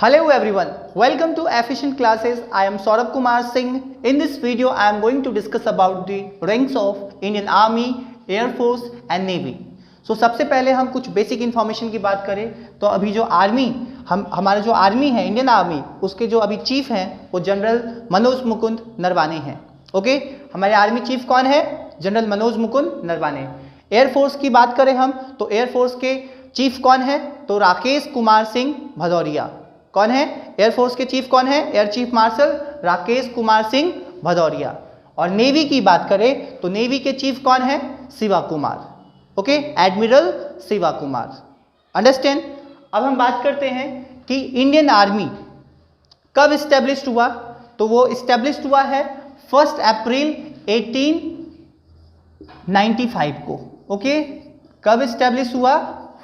Hello everyone, welcome to Efficient Classes. I am Saurabh Kumar Singh. In this video, I am going to discuss about the ranks of Indian Army, Air Force and Navy. So सबसे पहले हम कुछ basic information की बात करें तो अभी जो आर्मी हमारा जो आर्मी है इंडियन आर्मी, उसके जो अभी चीफ हैं वो जनरल मनोज मुकुंद नरवाने हैं. ओके, हमारे आर्मी चीफ कौन है? जनरल मनोज मुकुंद नरवाने. एयरफोर्स की बात करें हम तो एयरफोर्स के चीफ कौन है? तो राकेश कुमार सिंह भदौरिया. कौन है? एयरफोर्स के चीफ कौन है? Air chief marshal Rakesh Kumar Singh Bhadauria. और नेवी की बात करें तो नेवी के चीफ कौन है? Shiva Kumar. Okay, admiral Shiva Kumar. Understand. अब हम बात करते हैं कि इंडियन आर्मी कब इस्टेब्लिश हुआ. तो वो इस्टेब्लिश हुआ है 1 अप्रैल 1895 को. ओके, कब इस्टेब्लिश हुआ?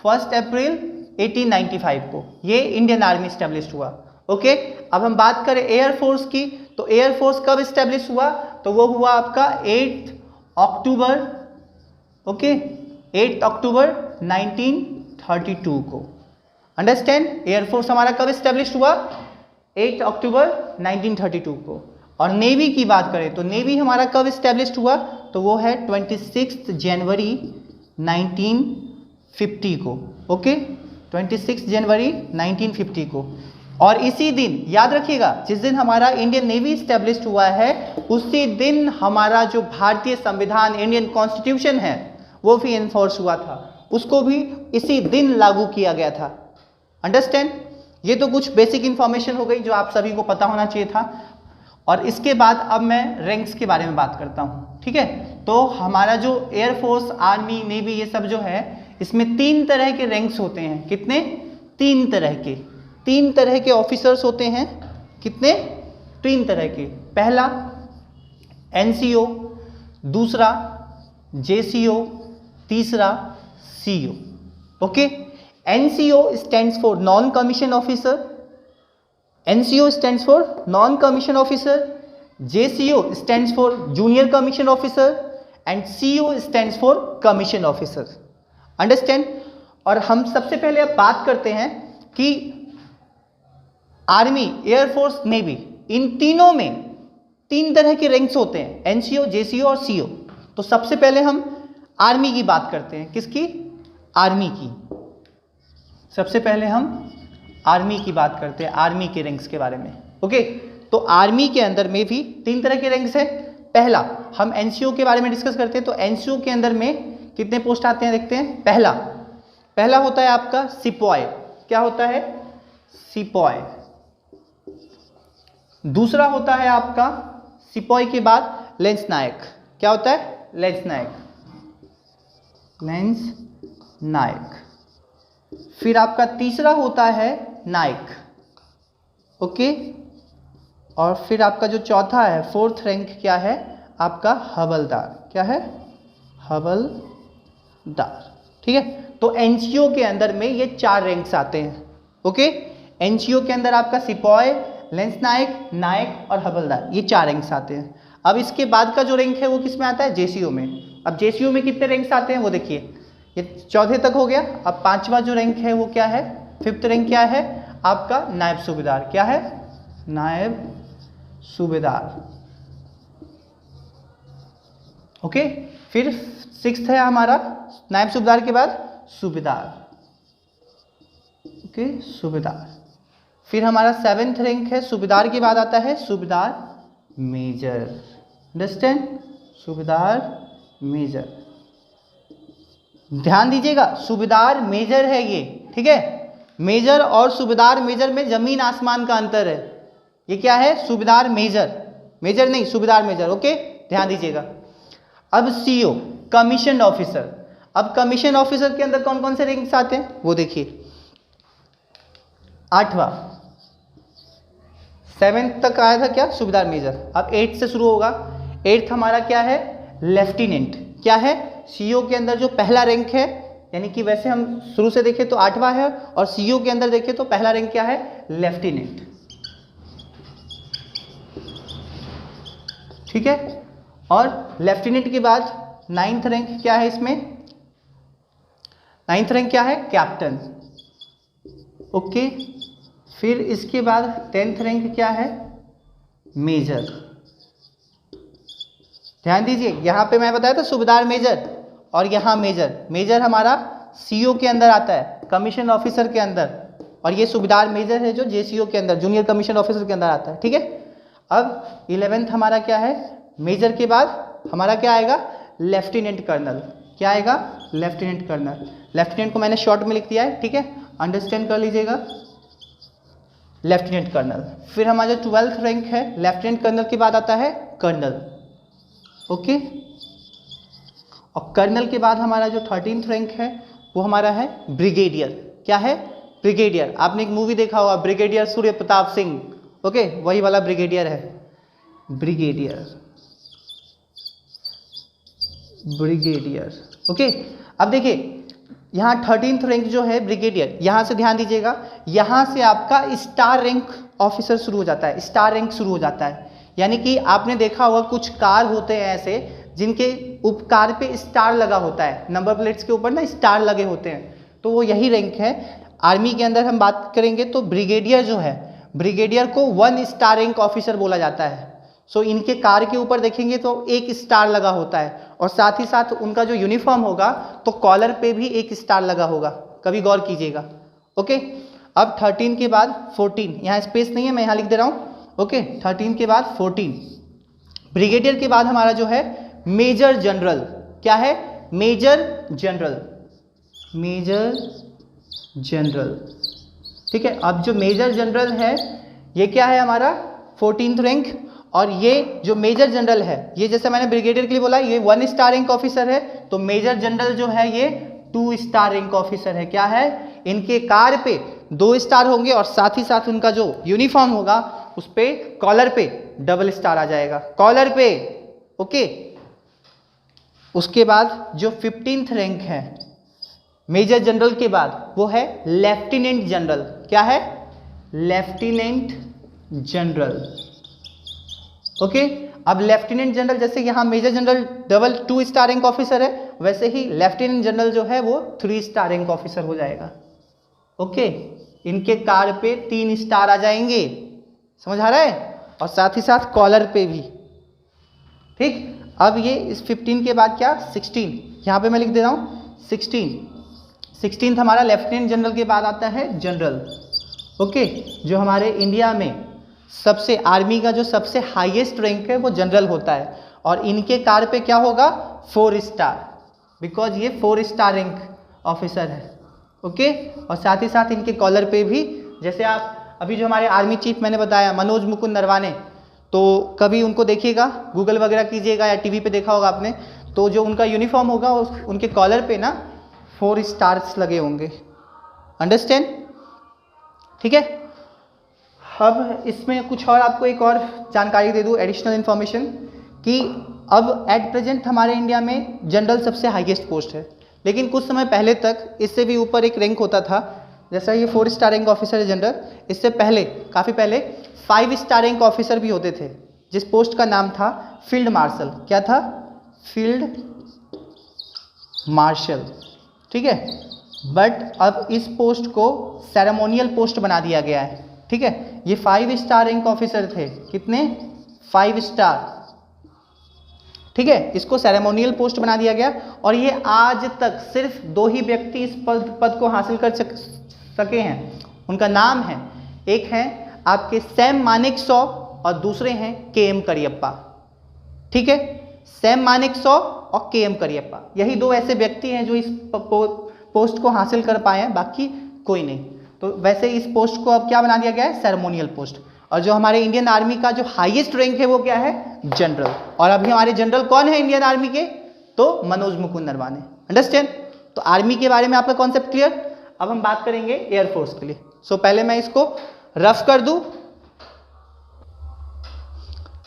1 अप्रैल 1895 को ये इंडियन आर्मी इस्टेब्लिश हुआ. ओके, अब हम बात करें एयरफोर्स की तो एयरफोर्स कब इस्टेब्लिश हुआ? तो वो हुआ आपका 8 अक्टूबर. ओके, 8 अक्टूबर 1932 को. अंडरस्टैंड. एयरफोर्स हमारा कब इस्टेब्लिश हुआ? 8 अक्टूबर 1932 को. और नेवी की बात करें तो नेवी हमारा कब इस्टेब्लिश हुआ? तो वो है 26 जनवरी 1950 को. ओके, 26 जनवरी 1950 को. और इसी दिन याद रखिएगा, जिस दिन हमारा इंडियन नेवी इस्टेब्लिश हुआ है उसी दिन हमारा जो भारतीय संविधान इंडियन कॉन्स्टिट्यूशन है वो भी इन्फोर्स हुआ था. उसको भी इसी दिन लागू किया गया था. अंडरस्टैंड. ये तो कुछ बेसिक इंफॉर्मेशन हो गई जो आप सभी को पता होना चाहिए था. और इसके बाद अब मैं रैंक्स के बारे में बात करता हूँ. ठीक है, तो हमारा जो एयरफोर्स, आर्मी, नेवी ये सब जो है इसमें 3 तरह के रैंक्स होते हैं. कितने? 3 तरह के ऑफिसर्स होते हैं. कितने? 3 तरह के. पहला एनसीओ, दूसरा जेसीओ, तीसरा CO. Okay, NCO stands for non commission officer. NCO stands for non commission officer. JCO stands for junior commission officer and CO stands for commission officer. Understand. और हम सबसे पहले अब बात करते हैं कि आर्मी, एयरफोर्स, नेवी इन तीनों में 3 तरह के रैंक्स होते हैं, एनसीओ, जेसीओ और सीओ. तो सबसे पहले हम आर्मी की बात करते हैं. किसकी? आर्मी की. सबसे पहले हम आर्मी की बात करते हैं, आर्मी के रैंक्स के बारे में. ओके, तो आर्मी के अंदर में भी 3 तरह के रैंक्स है. पहला हम एनसीओ के बारे में डिस्कस करते हैं. तो एनसीओ के अंदर में कितने पोस्ट आते हैं देखते हैं. पहला होता है आपका सिपॉय. क्या होता है? सिपॉय. दूसरा होता है आपका सिपॉय के बाद लेंस नायक. क्या होता है? लेंस नायक. फिर आपका तीसरा होता है नायक. ओके, और फिर आपका जो चौथा है, 4th रैंक क्या है? आपका हवलदार. क्या है? हवलदार. ठीक है, तो एनसीओ के अंदर में ये 4 रैंक्स आते हैं. ओके, एनसीओ के अंदर आपका सिपॉय, लेंस नायक और हवलदार, ये 4 रैंक्स आते हैं. अब इसके बाद का जो रैंक है वो किस में आता है? जेसीओ में. अब जेसीओ में कितने रैंक्स आते हैं वो देखिए. ये 4थे तक हो गया. अब 5वां जो रैंक है वो क्या है? 5th रैंक क्या है? आपका नायब सूबेदार. क्या है? नायब सूबेदार. ओके, फिर 6th है हमारा नायब सूबेदार के बाद सूबेदार. ओके, सूबेदार. फिर हमारा 7th रैंक है, सूबेदार के बाद आता है सूबेदार मेजर. अंडरस्टैंड. सूबेदार मेजर. ध्यान दीजिएगा, सूबेदार मेजर है ये. ठीक है, मेजर और सूबेदार मेजर में जमीन आसमान का अंतर है. ये क्या है? सूबेदार मेजर. मेजर नहीं, सूबेदार मेजर. ओके, ध्यान दीजिएगा. अब सीओ, कमीशन ऑफिसर. अब कमीशन ऑफिसर के अंदर कौन कौन से रैंक्स आते हैं वो देखिए. 8वां, 7th तक आया था क्या? सूबेदार मेजर. अब 8th से शुरू होगा. 8th हमारा क्या है? लेफ्टिनेंट. क्या है? सीओ के अंदर जो पहला रैंक है, यानी कि वैसे हम शुरू से देखें तो 8वां है और सीओ के अंदर देखें तो पहला रैंक क्या है? लेफ्टिनेंट. ठीक है, और लेफ्टिनेंट के बाद 9th रैंक क्या है इसमें? 9th रैंक क्या है? कैप्टन. ओके, फिर इसके बाद 10th रैंक क्या है, मेजर। ध्यान दीजिए, यहाँ पे मैं बताया था सूबेदार मेजर, और यहाँ मेजर। मेजर हमारा सीओ के अंदर आता है, कमीशन ऑफिसर के अंदर, और ये सूबेदार मेजर है जो जेसीओ के अंदर, जूनियर कमीशन ऑफिसर के अंदर आता है। ठीक है, अब 11th हमारा क्या है, मेजर के बाद हमारा क्या आएगा, लेफ्टिनेंट कर्नल। क्या आएगा, लेफ्टिनेंट कर्नल। लेफ्टिनेंट को मैंने शॉर्ट में लिख दिया है, ठीक है, अंडरस्टैंड कर लीजिएगा, लेफ्टिनेंट कर्नल। फिर हमारा जो 12th रैंक है, लेफ्टिनेंट कर्नल के बाद आता है कर्नल। ओके, और कर्नल के बाद हमारा जो 13th रैंक है वो हमारा है ब्रिगेडियर। क्या है, ब्रिगेडियर। आपने एक मूवी देखा होगा, ब्रिगेडियर सूर्य प्रताप सिंह, ओके, वही वाला ब्रिगेडियर है, ब्रिगेडियर, ब्रिगेडियर। ओके, अब देखिए यहाँ 13th रैंक जो है ब्रिगेडियर, यहाँ से ध्यान दीजिएगा, यहाँ से आपका स्टार रैंक ऑफिसर शुरू हो जाता है, स्टार रैंक शुरू हो जाता है। यानी कि आपने देखा होगा कुछ कार होते हैं ऐसे जिनके उपकार पे स्टार लगा होता है, नंबर प्लेट्स के ऊपर ना स्टार लगे होते हैं, तो वो यही रैंक है। आर्मी के अंदर हम बात करेंगे तो ब्रिगेडियर जो है, ब्रिगेडियर को 1 स्टार रैंक ऑफिसर बोला जाता है। सो इनके कार के ऊपर देखेंगे तो 1 स्टार लगा होता है, और साथ ही साथ उनका जो यूनिफॉर्म होगा तो कॉलर पे भी 1 स्टार लगा होगा, कभी गौर कीजिएगा। ओके, अब 13 के बाद 14, यहाँ स्पेस नहीं है, मैं यहाँ लिख दे रहा हूँ। ओके, 13 के बाद 14, ब्रिगेडियर के बाद हमारा जो है मेजर जनरल। क्या है, मेजर जनरल, मेजर जनरल। ठीक है, अब जो मेजर जनरल है ये क्या है हमारा 14th रैंक, और ये जो मेजर जनरल है, ये जैसे मैंने ब्रिगेडियर के लिए बोला ये 1 स्टार रैंक ऑफिसर है, तो मेजर जनरल जो है ये 2 स्टार रैंक ऑफिसर है। क्या है, इनके कार पे 2 स्टार होंगे, और साथ ही साथ उनका जो यूनिफॉर्म होगा उस पे कॉलर पे डबल स्टार आ जाएगा, कॉलर पे। ओके, उसके बाद जो 15th रैंक है मेजर जनरल के बाद वो है लेफ्टिनेंट जनरल। क्या है, लेफ्टिनेंट जनरल। ओके, अब लेफ्टिनेंट जनरल, जैसे यहाँ major general double 2 star rank officer है, वैसे ही लेफ्टिनेंट जनरल जो है वो 3 स्टार रैंक ऑफिसर हो जाएगा। ओके, इनके कार पे 3 स्टार आ जाएंगे, समझ आ रहा है, और साथ ही साथ कॉलर पे भी। ठीक, अब ये इस 15 के बाद क्या, 16, यहाँ पे मैं लिख दे रहा हूँ 16th हमारा लेफ्टिनेंट जनरल के बाद आता है जनरल। ओके, जो हमारे इंडिया में सबसे, आर्मी का जो सबसे हाईएस्ट रैंक है वो जनरल होता है, और इनके कार पे क्या होगा 4 स्टार, बिकॉज ये 4 स्टार रैंक ऑफिसर है। ओके, और साथ ही साथ इनके कॉलर पे भी, जैसे आप अभी जो हमारे आर्मी चीफ मैंने बताया मनोज मुकुंद नरवाने, तो कभी उनको देखिएगा, गूगल वगैरह कीजिएगा या टीवी पे देखा होगा आपने, तो जो उनका यूनिफॉर्म होगा उनके कॉलर पे ना 4 स्टार्स लगे होंगे। अंडरस्टैंड, ठीक है। अब इसमें कुछ और आपको एक और जानकारी दे दूं, एडिशनल इन्फॉर्मेशन, कि अब एट प्रेजेंट हमारे इंडिया में जनरल सबसे हाईएस्ट पोस्ट है, लेकिन कुछ समय पहले तक इससे भी ऊपर एक रैंक होता था। जैसा ये 4 स्टार रैंक ऑफिसर है जनरल, इससे पहले, काफ़ी पहले 5 स्टार रैंक ऑफिसर भी होते थे, जिस पोस्ट का नाम था फील्ड मार्शल। क्या था, फील्ड मार्शल। ठीक है, बट अब इस पोस्ट को सेरेमोनियल पोस्ट बना दिया गया है। ठीक है, ये 5 स्टार रैंक ऑफिसर थे, कितने, 5 स्टार। ठीक है, इसको सेरेमोनियल पोस्ट बना दिया गया, और ये आज तक सिर्फ 2 ही व्यक्ति इस पद को हासिल कर सके हैं। उनका नाम है, एक है आपके सैम मानेकशॉ और दूसरे हैं KM करियप्पा। ठीक है, सैम मानेकशॉ और KM करियप्पा, यही 2 ऐसे व्यक्ति हैं जो इस पोस्ट को हासिल कर पाए हैं, बाकी कोई नहीं। तो वैसे इस पोस्ट को अब क्या बना दिया गया है, सेरेमोनियल पोस्ट। और जो हमारे इंडियन आर्मी का जो हाईएस्ट रैंक है वो क्या है, जनरल। और अभी हमारे जनरल कौन है इंडियन आर्मी के, तो मनोज मुकुंद नरवाने। अंडरस्टैंड, तो आर्मी के बारे में आपका कॉन्सेप्ट क्लियर। अब हम बात करेंगे एयरफोर्स के लिए। सो पहले मैं इसको रफ कर दूं,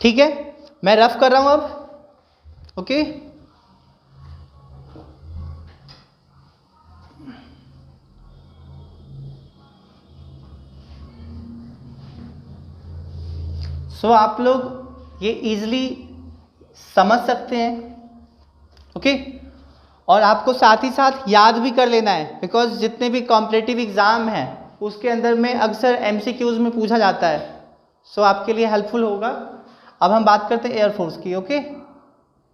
ठीक है, मैं रफ कर रहा हूं अब। ओके, सो आप लोग ये इजीली समझ सकते हैं। ओके, और आपको साथ ही साथ याद भी कर लेना है, बिकॉज जितने भी कॉम्पिटिटिव एग्जाम हैं उसके अंदर में अक्सर एमसीक्यूज में पूछा जाता है, सो आपके लिए हेल्पफुल होगा। अब हम बात करते हैं एयरफोर्स की। Okay,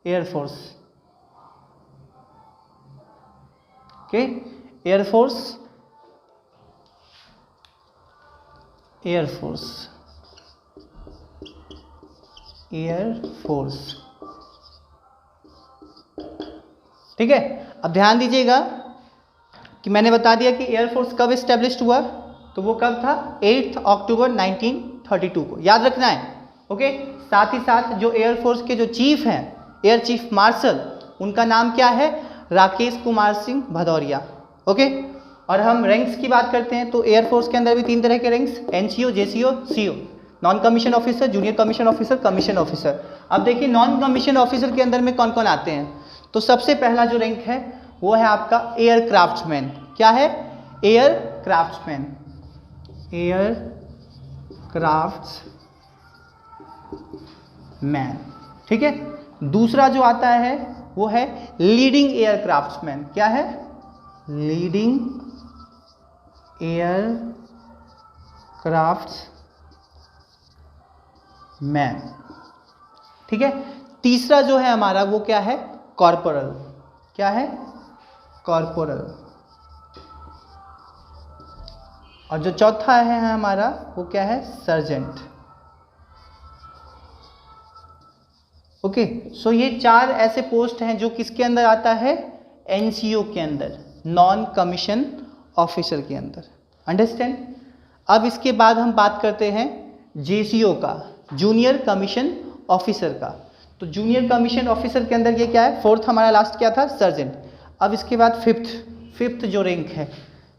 air force. Okay, air force, air force, air force. ठीक है, अब ध्यान दीजिएगा कि मैंने बता दिया कि एयरफोर्स कब इस्टेब्लिश्ड हुआ, तो वो कब था 8 अक्टूबर 1932 को, याद रखना है। ओके, साथ ही साथ जो एयरफोर्स के जो चीफ हैं, एयर चीफ मार्शल, उनका नाम क्या है, राकेश कुमार सिंह भदौरिया। ओके, और हम रैंक्स की बात करते हैं तो एयरफोर्स के अंदर भी 3 तरह के ranks, NCO, JCO, CO, non commission officer, junior commission officer, commission officer. अब देखिए नॉन कमीशन ऑफिसर के अंदर में कौन कौन आते हैं, तो सबसे पहला जो रैंक है वो है आपका एयर क्राफ्ट्समैन। क्या है, एयर क्राफ्ट्समैन, एयर क्राफ्ट्समैन। ठीक है, दूसरा जो आता है वो है लीडिंग एयर क्राफ्ट्समैन। क्या है, लीडिंग एयर क्राफ्ट्समैन। ठीक है, तीसरा जो है हमारा वो क्या है, कॉर्पोरल। क्या है, कॉर्पोरल। और जो चौथा है हमारा वो क्या है, सर्जेंट। ओके, सो ये 4 ऐसे पोस्ट हैं जो किसके अंदर आता है, एनसीओ के अंदर, नॉन कमीशन ऑफिसर के अंदर। अंडरस्टैंड। अब इसके बाद हम बात करते हैं जेसीओ का, जूनियर कमीशन ऑफिसर का। तो जूनियर कमीशन ऑफिसर के अंदर ये क्या है, 4th हमारा लास्ट क्या था, सर्जेंट। अब इसके बाद फिफ्थ जो रैंक है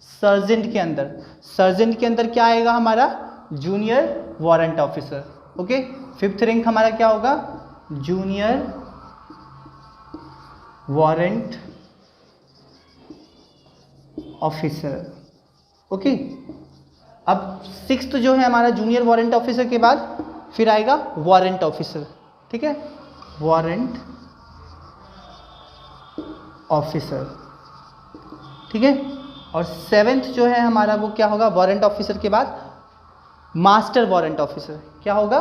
सर्जेंट के अंदर, सर्जेंट के अंदर क्या आएगा हमारा, junior warrant officer. Okay, 5th rank हमारा क्या होगा, जूनियर वारंट ऑफिसर। ओके, अब 6th जो है हमारा जूनियर वारंट ऑफिसर के बाद फिर आएगा वारंट ऑफिसर। ठीक है, वारंट ऑफिसर। ठीक है, और 7th जो है हमारा वो क्या होगा, वारंट ऑफिसर के बाद मास्टर वारंट ऑफिसर। क्या होगा,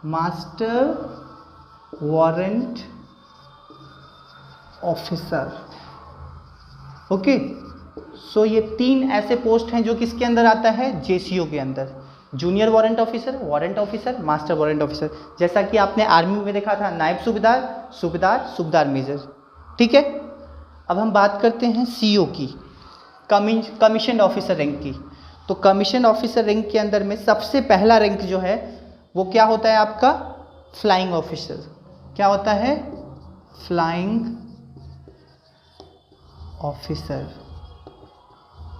मास्टर वारंट ऑफिसर। ओके, सो ये 3 ऐसे पोस्ट हैं जो किसके अंदर आता है, जेसीओ के अंदर, junior warrant officer, master warrant officer. जैसा कि आपने आर्मी में देखा था, नायब सूबेदार, सूबेदार मेजर। ठीक है, अब हम बात करते हैं सीओ की, कमीशन ऑफिसर रैंक की। तो कमीशन ऑफिसर रैंक के अंदर में सबसे पहला रैंक जो है वो क्या होता है आपका, फ्लाइंग ऑफिसर। क्या होता है, फ्लाइंग ऑफिसर।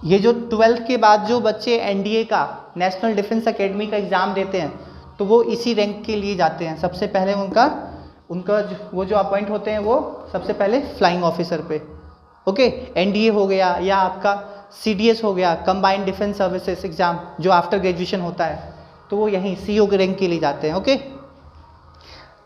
ये जो 12th के बाद जो बच्चे एनडीए का, नेशनल डिफेंस एकेडमी का एग्ज़ाम देते हैं तो वो इसी रैंक के लिए जाते हैं। सबसे पहले उनका वो जो अपॉइंट होते हैं वो सबसे पहले फ्लाइंग ऑफिसर पे। ओके, एनडीए हो गया या आपका सीडीएस हो गया, कंबाइंड डिफेंस सर्विसेज एग्ज़ाम जो आफ्टर ग्रेजुएशन होता है, तो वो यहीं सीओ के रैंक के लिए जाते हैं। ओके,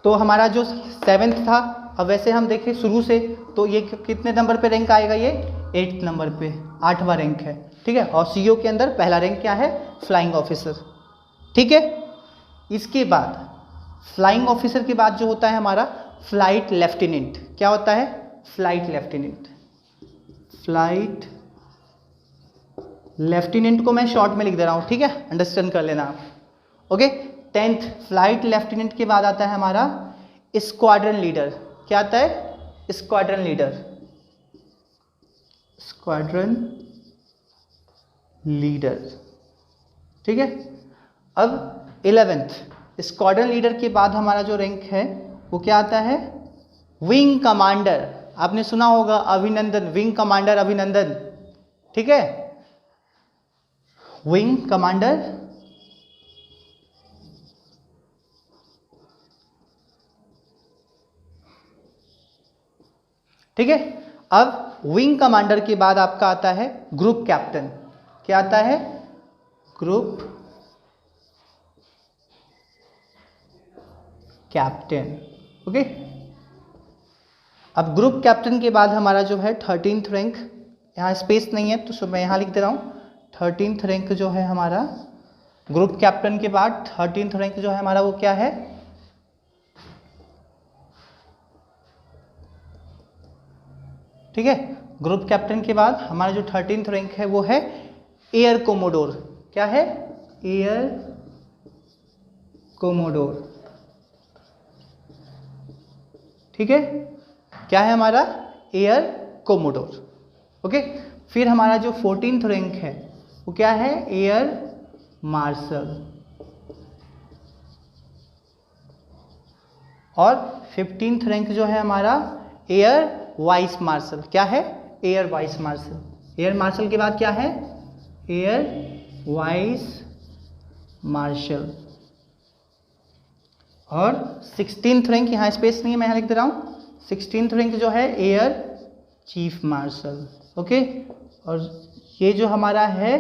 तो हमारा जो 7th था, अब वैसे हम देखें शुरू से तो ये कितने नंबर पे रैंक आएगा, ये 8th नंबर पे, 8वां रैंक है। ठीक है, और सीओ के अंदर पहला रैंक क्या है, फ्लाइंग ऑफिसर। ठीक है, इसके बाद फ्लाइंग ऑफिसर के बाद जो होता है हमारा फ्लाइट लेफ्टिनेंट। क्या होता है, फ्लाइट लेफ्टिनेंट। फ्लाइट लेफ्टिनेंट को मैं शॉर्ट में लिख दे रहा हूँ, ठीक है, अंडरस्टैंड कर लेना आप। ओके, 10th फ्लाइट लेफ्टिनेंट के बाद आता है हमारा स्क्वाड्रन लीडर। क्या आता है, स्क्वाड्रन लीडर, स्क्वाड्रन लीडर। ठीक है, अब 11th स्क्वाड्रन लीडर के बाद हमारा जो रैंक है वो क्या आता है, विंग कमांडर। आपने सुना होगा अभिनंदन, विंग कमांडर अभिनंदन। ठीक है, विंग कमांडर। ठीक है, अब विंग कमांडर के बाद आपका आता है ग्रुप कैप्टन। क्या आता है, ग्रुप कैप्टन। ओके, अब ग्रुप कैप्टन के बाद हमारा जो है 13th रैंक, यहाँ स्पेस नहीं है तो मैं यहाँ लिख दे रहा हूँ 13th रैंक जो है हमारा, ग्रुप कैप्टन के बाद 13th रैंक जो है हमारा वो क्या है, ठीक है। ग्रुप कैप्टन के बाद हमारा जो 13th रैंक है वो है एयर कोमोडोर। क्या है? एयर कोमोडोर, ठीक है। क्या है हमारा? Air commodore. ओके। फिर हमारा जो 14th रैंक है वो क्या है? Air marshal. और 15th रैंक जो है हमारा एयर वाइस मार्शल। क्या है? Air vice marshal. Air marshal के बाद क्या है? Air vice marshal. और 16th रैंक, यहाँ स्पेस नहीं है, मैं यहाँ लिख दे रहा हूँ। 16th रैंक जो है एयर चीफ मार्शल। ओके। और ये जो हमारा है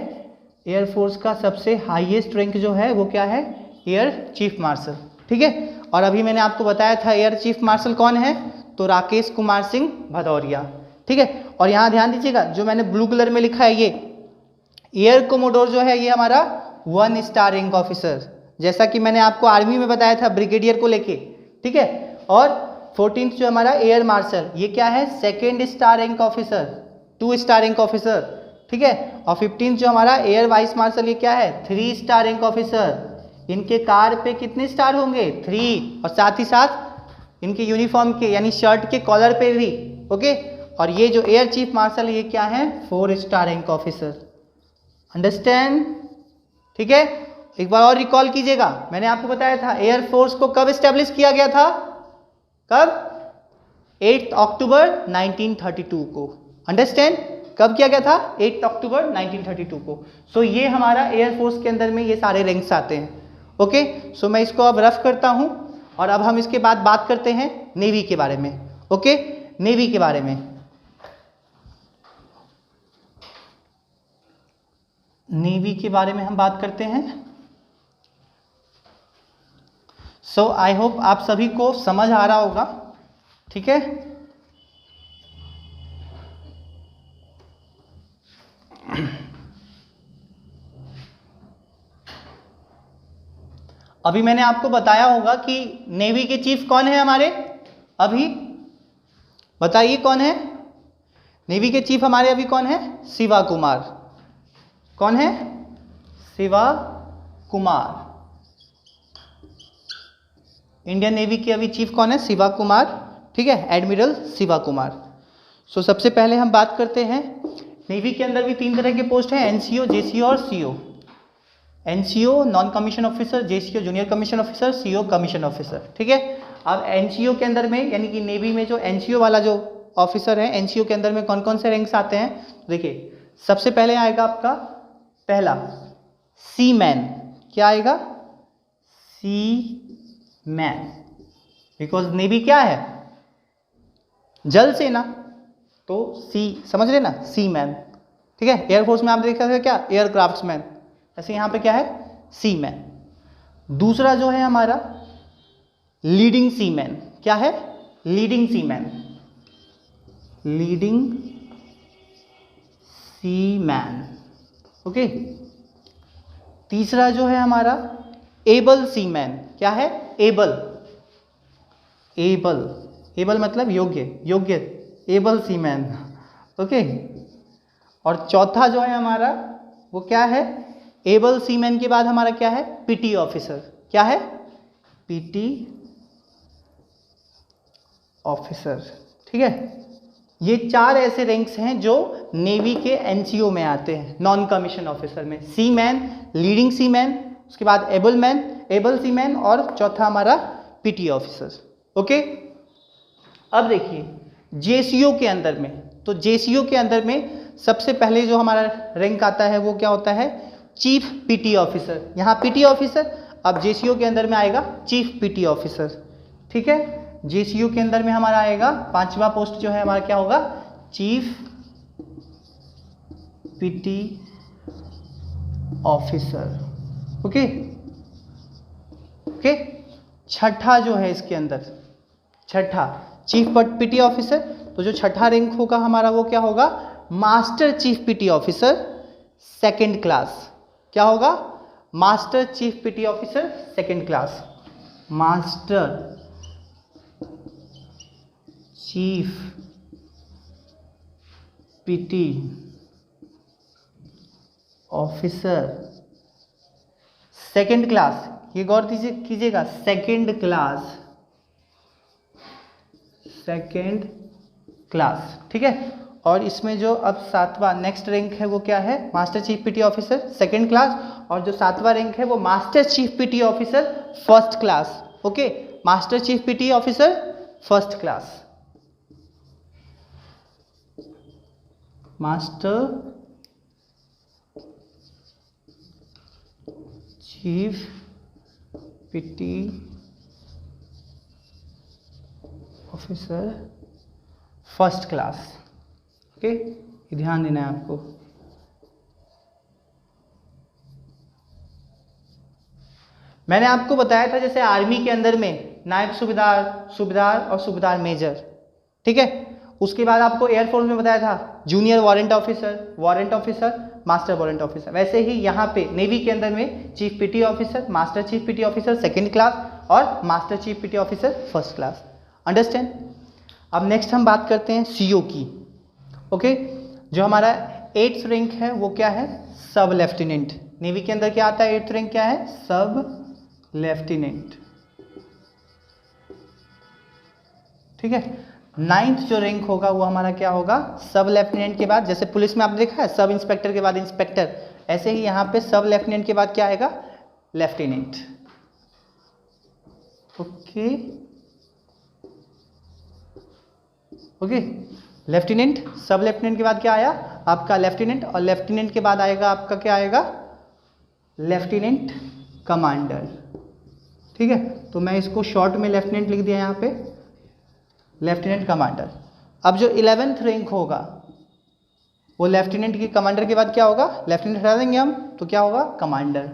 एयरफोर्स का सबसे हाईएस्ट रैंक जो है वो क्या है? एयर चीफ मार्शल, ठीक है। और अभी मैंने आपको बताया था एयर चीफ मार्शल कौन है, तो राकेश कुमार सिंह भदौरिया, ठीक है। और यहाँ ध्यान दीजिएगा, जो मैंने ब्लू कलर में लिखा है ये एयर कोमोडोर जो है ये हमारा 1 स्टार रैंक ऑफिसर, जैसा कि मैंने आपको आर्मी में बताया था ब्रिगेडियर को लेके, ठीक है। और 14th जो हमारा एयर मार्शल, ये क्या है? 2nd star rank officer, 2 star rank officer, ठीक है। और 15th जो हमारा एयर वाइस मार्शल, ये क्या है? 3 स्टार रैंक ऑफिसर। इनके कार पे कितने स्टार होंगे? 3। और साथ ही साथ इनके यूनिफॉर्म के यानी शर्ट के कॉलर पे भी, ओके। और ये जो एयर चीफ मार्शल, ये क्या है? 4 स्टार रैंक ऑफिसर। अंडरस्टैंड? ठीक है। एक बार और रिकॉल कीजिएगा, मैंने आपको बताया था एयरफोर्स को कब एस्टेब्लिश किया गया था? कब? 8 अक्टूबर 1932 को। अंडरस्टैंड? कब किया गया था? 8 अक्टूबर 1932 को। सो ये हमारा एयरफोर्स के अंदर में ये सारे रैंक्स आते हैं। ओके। सो मैं इसको अब रफ करता हूं और अब हम इसके बाद बात करते हैं नेवी के बारे में। ओके। नेवी के बारे में, नेवी के बारे में हम बात करते हैं। सो आई होप आप सभी को समझ आ रहा होगा, ठीक है। अभी मैंने आपको बताया होगा कि नेवी के चीफ कौन है हमारे, अभी बताइए कौन है? नेवी के चीफ हमारे अभी कौन है? शिवा कुमार। कौन है? शिवा कुमार। इंडियन नेवी के अभी चीफ कौन है? शिवा कुमार, ठीक है, एडमिरल शिवा कुमार। सो सबसे पहले हम बात करते हैं, नेवी के अंदर भी 3 तरह के पोस्ट हैं, एनसीओ, जेसीओ और CO. NCO non commission officer, JCO junior commission officer, CO commission officer, ठीक है। अब एनसीओ के अंदर में यानी कि नेवी में जो एनसीओ वाला जो ऑफिसर है, एनसीओ के अंदर में कौन कौन से रैंक्स आते हैं? देखिए, सबसे पहले आएगा आपका पहला सी मैन। क्या आएगा? सी मैन। बिकॉज नेवी क्या है? जल सेना, तो सी समझ रहे ना, सी मैन, ठीक है। एयरफोर्स में आप देखा था क्या? एयरक्राफ्ट्समैन। ऐसे यहां पे क्या है? सी मैन। दूसरा जो है हमारा लीडिंग सी मैन। क्या है? लीडिंग सी मैन, लीडिंग सी मैन, ओके। तीसरा जो है हमारा एबल सी मैन। क्या है? एबल, एबल, एबल मतलब योग्य, योग्य, एबल सी मैन, ओके। और चौथा जो है हमारा वो क्या है? एबल सी मैन के बाद हमारा क्या है? PT officer. क्या है? पीटी ऑफिसर, ठीक है। ये 4 ऐसे रैंक्स हैं जो नेवी के एनसीओ में आते हैं, नॉन कमीशन ऑफिसर में। सी मैन, लीडिंग सी मैन, उसके बाद एबल मैन, एबल सी मैन, और चौथा हमारा पीटी ऑफिसर, ओके। अब देखिए जेसीओ के अंदर में, तो जेसीओ के अंदर में सबसे पहले जो हमारा रैंक आता है वो क्या होता है? Chief petty officer. यहाँ पीटी ऑफिसर, अब जेसीओ के अंदर में आएगा चीफ पीटी ऑफिसर, ठीक है। जेसीओ के अंदर में हमारा आएगा 5वां पोस्ट जो है हमारा क्या होगा? Chief petty officer, okay, okay. छठा जो है इसके अंदर, छठा चीफ पीटी ऑफिसर, तो जो छठा रैंक होगा हमारा वो क्या होगा? Master chief petty officer, second class. क्या होगा? Master chief petty officer second class. Master chief petty officer second class. ये गौर कीजिएगा, सेकेंड क्लास, सेकेंड क्लास, ठीक है। और इसमें जो अब सातवां नेक्स्ट रैंक है वो क्या है? Master chief petty officer second class, और जो सातवां रैंक है वो master chief petty officer first class. Okay, master chief petty officer first class, master chief petty officer first class. Okay, ये ध्यान देना है आपको। मैंने आपको बताया था जैसे आर्मी के अंदर में नायब सूबेदार, सूबेदार और सूबेदार मेजर, ठीक है। उसके बाद आपको एयरफोर्स में बताया था junior warrant officer, warrant officer, master warrant officer. वैसे ही यहाँ पे नेवी के अंदर में chief petty officer, master chief petty officer second class और master chief petty officer first class. Understand? अब नेक्स्ट हम बात करते हैं सीओ की। ओके, जो हमारा 8th रैंक है वो क्या है? सब लेफ्टिनेंट। नेवी के अंदर क्या आता है? 8th रैंक क्या है? सब लेफ्टिनेंट, ठीक है। 9th जो रैंक होगा वो हमारा क्या होगा? सब लेफ्टिनेंट के बाद, जैसे पुलिस में आपने देखा है सब इंस्पेक्टर के बाद इंस्पेक्टर, ऐसे ही यहाँ पे सब लेफ्टिनेंट के बाद क्या आएगा? लेफ्टिनेंट। ओके ओके, लेफ्टिनेंट, सब लेफ्टिनेंट के बाद क्या आया? आपका लेफ्टिनेंट, और लेफ्टिनेंट के बाद आएगा आपका क्या आएगा? लेफ्टिनेंट कमांडर, ठीक है। तो मैं इसको शॉर्ट में लेफ्टिनेंट लिख दिया यहाँ पे, लेफ्टिनेंट कमांडर। अब जो 11th रैंक होगा वो लेफ्टिनेंट की कमांडर के बाद क्या होगा? लेफ्टिनेंट हटा देंगे हम तो क्या होगा? Commander,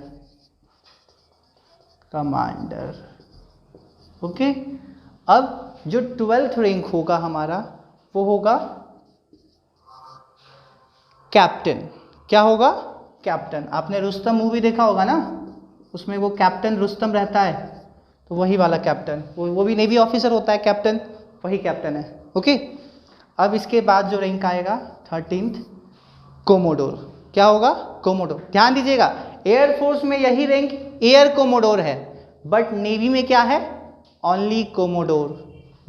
commander. ओके, अब जो 12th रैंक होगा हमारा वो होगा कैप्टन। क्या होगा? कैप्टन। आपने रुस्तम मूवी देखा होगा ना, उसमें वो कैप्टन रुस्तम रहता है, तो वही वाला कैप्टन, वो भी नेवी ऑफिसर होता है कैप्टन, वही कैप्टन है। ओके, अब इसके बाद जो रैंक आएगा 13th कोमोडोर। क्या होगा? कोमोडोर। ध्यान दीजिएगा, एयरफोर्स में यही रैंक एयर कोमोडोर है, बट नेवी में क्या है? Only commodore.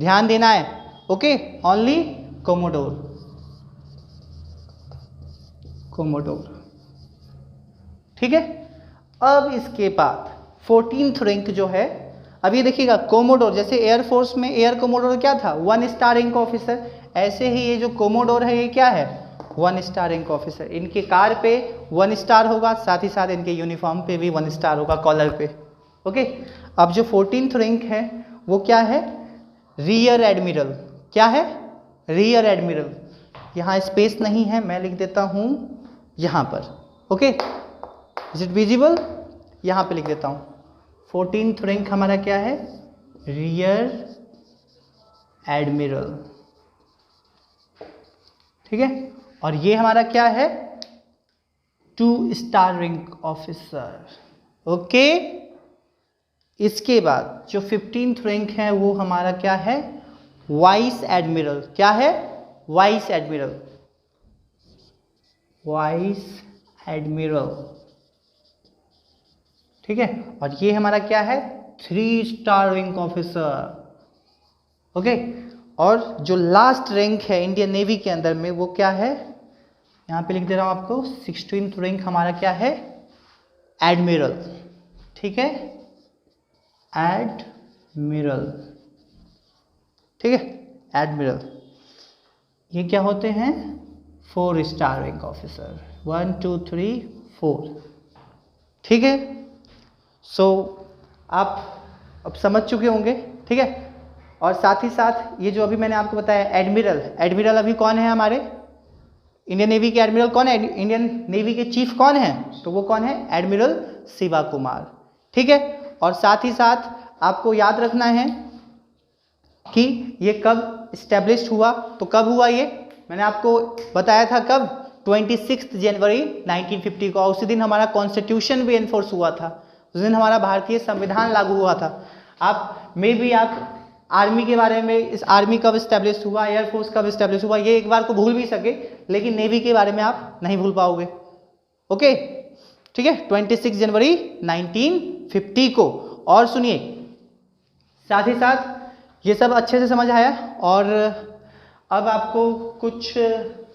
ध्यान देना है। ओके, ओनली कोमोडोर, कोमोडोर, ठीक है। अब इसके बाद 14th रैंक जो है, अब ये देखिएगा कोमोडोर, जैसे एयरफोर्स में एयर कोमोडोर क्या था? 1 स्टार रैंक ऑफिसर, ऐसे ही ये जो कोमोडोर है ये क्या है? 1 स्टार रैंक ऑफिसर। इनके कार पे 1 स्टार होगा, साथ ही साथ इनके यूनिफॉर्म पे भी 1 स्टार होगा, कॉलर पे। ओके, अब जो 14th रैंक है वो क्या है? Rear admiral. क्या है? Rear admiral. यहाँ स्पेस नहीं है, मैं लिख देता हूँ यहाँ पर। Okay, is it visible? यहाँ पे लिख देता हूँ। 14th रैंक हमारा क्या है? रियर एडमिरल, ठीक है। और ये हमारा क्या है? 2 स्टार रैंक ऑफिसर। ओके, इसके बाद जो 15th रैंक है वो हमारा क्या है? Vice admiral. क्या है? वाइस एडमिरल, वाइस एडमिरल, ठीक है। और ये हमारा क्या है? 3 स्टार रैंक ऑफिसर। ओके, और जो लास्ट रैंक है इंडियन नेवी के अंदर में वो क्या है? यहाँ पे लिख दे रहा हूँ आपको, 16th रैंक हमारा क्या है? एडमिरल, ठीक है, एडमिरल, ठीक है, एडमिरल। ये क्या होते हैं? 4 स्टार रैंक ऑफिसर, 1 2 3 4, ठीक है। सो आप अब समझ चुके होंगे, ठीक है। और साथ ही साथ ये जो अभी मैंने आपको बताया एडमिरल, एडमिरल अभी कौन है हमारे इंडियन नेवी के? एडमिरल कौन है? इंडियन नेवी के चीफ कौन है? तो वो कौन है? एडमिरल शिवा कुमार, ठीक है। और साथ ही साथ आपको याद रखना है कि ये कब इस्टेब्लिश हुआ, तो कब हुआ ये मैंने आपको बताया था, कब 26 जनवरी 1950 को। उसी दिन हमारा कॉन्स्टिट्यूशन भी एनफोर्स हुआ था, उस दिन हमारा भारतीय संविधान लागू हुआ था। आप मे बी आप आर्मी के बारे में, इस आर्मी कब स्टैब्लिश हुआ, एयरफोर्स कब स्टैब्लिश हुआ, ये एक बार को भूल भी सके, लेकिन नेवी के बारे में आप नहीं भूल पाओगे। ओके, ठीक है, 26 जनवरी 1950 को। और सुनिए, साथ ही साथ ये सब अच्छे से समझ आया। और अब आपको कुछ,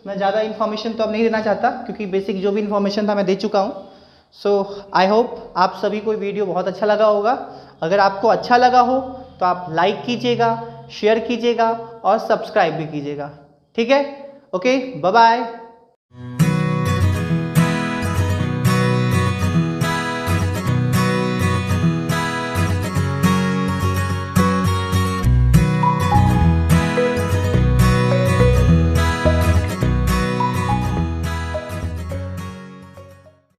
मैं ज़्यादा इन्फॉर्मेशन तो अब नहीं देना चाहता, क्योंकि बेसिक जो भी इन्फॉर्मेशन था मैं दे चुका हूँ। सो आई होप आप सभी को वीडियो बहुत अच्छा लगा होगा। अगर आपको अच्छा लगा हो तो आप लाइक कीजिएगा, शेयर कीजिएगा और सब्सक्राइब भी कीजिएगा। ठीक है, ओके, बाय बाय।